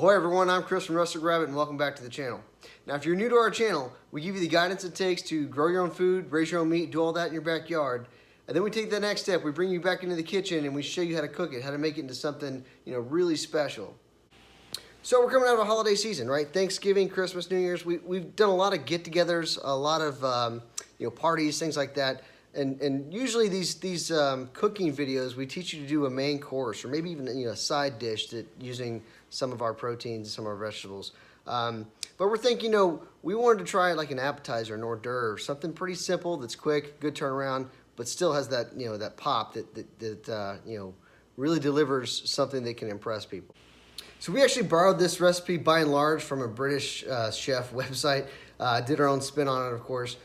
Ahoy everyone, I'm Chris from Rustic Rabbit and welcome back to the channel. Now if you're new to our channel, we give you the guidance it takes to grow your own food, raise your own meat, do all that in your backyard. And then we take the next step, we bring you back into the kitchen and we show you how to cook it, how to make it into something, really special. So we're coming out of a holiday season, right? Thanksgiving, Christmas, New Year's. We've done a lot of get-togethers, a lot of parties, things like that. And usually these cooking videos, we teach you to do a main course or maybe even a side dish that using some of our proteins, some of our vegetables. But we're thinking, we wanted to try like an appetizer, an hors d'oeuvre, something pretty simple that's quick, good turnaround, but still has that that pop that really delivers something that can impress people. So we actually borrowed this recipe by and large from a British chef website. Did our own spin on it, of course.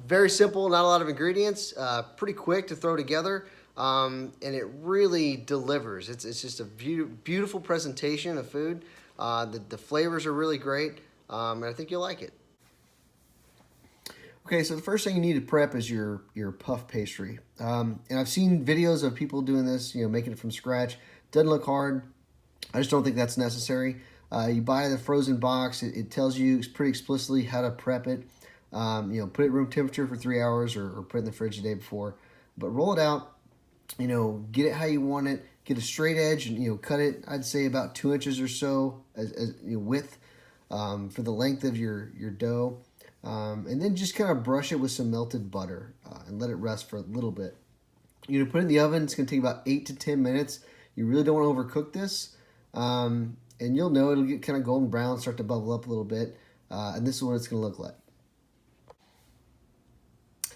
Very simple, not a lot of ingredients, pretty quick to throw together, and it really delivers. It's just a beautiful presentation of food. The flavors are really great, and I think you'll like it. Okay, so the first thing you need to prep is your puff pastry. And I've seen videos of people doing this, making it from scratch. Doesn't look hard. I just don't think that's necessary. You buy the frozen box. It tells you pretty explicitly how to prep it. Put it at room temperature for 3 hours or put it in the fridge the day before. But roll it out, get it how you want it. Get a straight edge and, cut it, I'd say about 2 inches or so as width for the length of your dough. And then just kind of brush it with some melted butter and let it rest for a little bit. Put it in the oven. It's going to take about 8 to 10 minutes. You really don't want to overcook this. And you'll know it'll get kind of golden brown, start to bubble up a little bit. And this is what it's going to look like.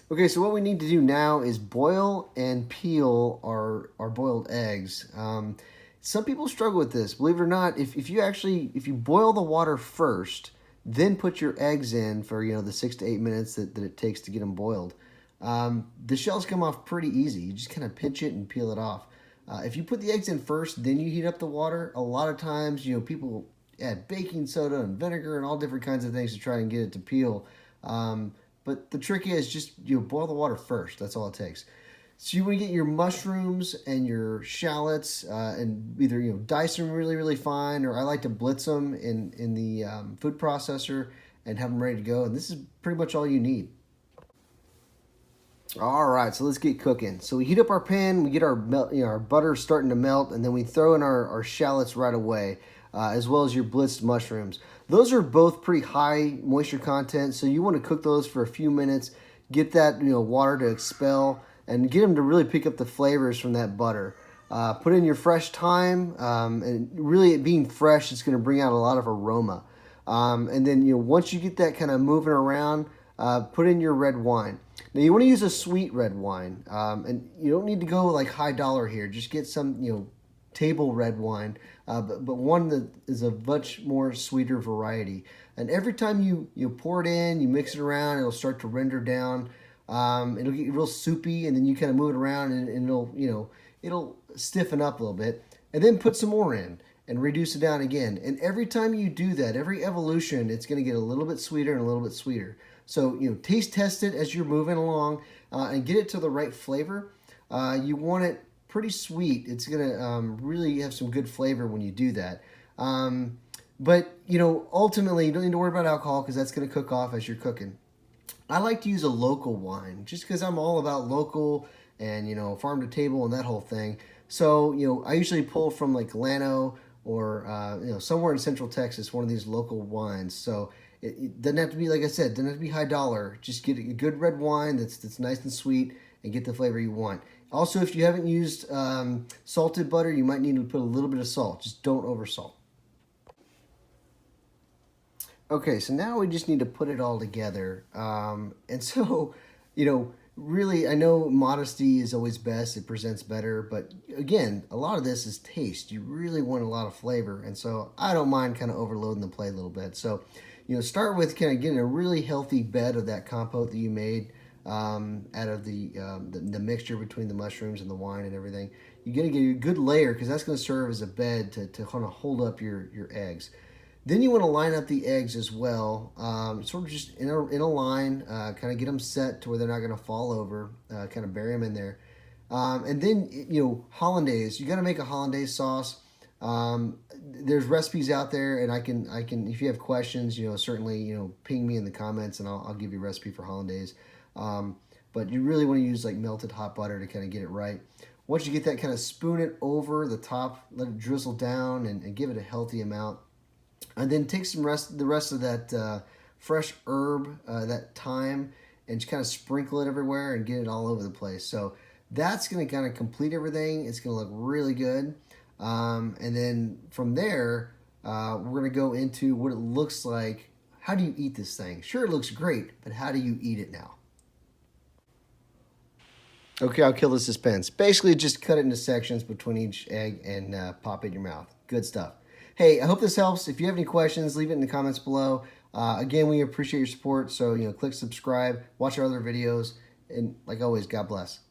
Okay, so what we need to do now is boil and peel our boiled eggs. Some people struggle with this. Believe it or not, if you boil the water first, then put your eggs in for the 6 to 8 minutes that it takes to get them boiled, the shells come off pretty easy. You just kind of pinch it and peel it off. If you put the eggs in first, then you heat up the water. A lot of times, people add baking soda and vinegar and all different kinds of things to try and get it to peel. But the trick is just boil the water first. That's all it takes. So you want to get your mushrooms and your shallots and either dice them really, really fine, or I like to blitz them in the food processor and have them ready to go. And this is pretty much all you need. All right, so let's get cooking. So we heat up our pan, we get our our butter starting to melt, and then we throw in our shallots right away, as well as your blitzed mushrooms. Those are both pretty high moisture content, so you want to cook those for a few minutes, get that water to expel, and get them to really pick up the flavors from that butter. Put in your fresh thyme, and really it being fresh, it's going to bring out a lot of aroma. And then once you get that kind of moving around, put in your red wine. Now you want to use a sweet red wine, and you don't need to go like high dollar here. Just get some table red wine, but one that is a much more sweeter variety. And every time you pour it in, you mix it around, it'll start to render down. It'll get real soupy, and then you kind of move it around, and it'll stiffen up a little bit. And then put some more in and reduce it down again. And every time you do that, every evolution, it's going to get a little bit sweeter and a little bit sweeter. So taste test it as you're moving along and get it to the right flavor. You want it pretty sweet. It's going to really have some good flavor when you do that. But ultimately, you don't need to worry about alcohol because that's going to cook off as you're cooking. I like to use a local wine just because I'm all about local and, farm to table and that whole thing. So, I usually pull from like Lano or, somewhere in Central Texas, one of these local wines. So it doesn't have to be, like I said, doesn't have to be high dollar. Just get a good red wine that's nice and sweet and get the flavor you want. Also, if you haven't used salted butter, you might need to put a little bit of salt. Just don't oversalt. Okay, so now we just need to put it all together. And so, really, I know modesty is always best. It presents better. But again, a lot of this is taste. You really want a lot of flavor. And so I don't mind kind of overloading the plate a little bit. So, start with kind of getting a really healthy bed of that compote that you made out of the mixture between the mushrooms and the wine and everything. You're going to get a good layer because that's going to serve as a bed to kind of hold up your eggs. Then you want to line up the eggs as well, sort of just in a line, kind of get them set to where they're not going to fall over, kind of bury them in there. And then, Hollandaise, you got to make a Hollandaise sauce. There's recipes out there, and I can if you have questions, certainly ping me in the comments, and I'll give you a recipe for hollandaise. But you really want to use like melted hot butter to kind of get it right. Once you get that, kind of spoon it over the top, let it drizzle down, and give it a healthy amount, and then take the rest of that fresh herb, that thyme, and just kind of sprinkle it everywhere and get it all over the place. So that's going to kind of complete everything. It's going to look really good. And then from there, we're going to go into what it looks like. How do you eat this thing? Sure, it looks great, but how do you eat it now? Okay, I'll kill the suspense. Basically, just cut it into sections between each egg and pop it in your mouth. Good stuff. Hey, I hope this helps. If you have any questions, leave it in the comments below. Again, we appreciate your support, so click subscribe, watch our other videos, and like always, God bless.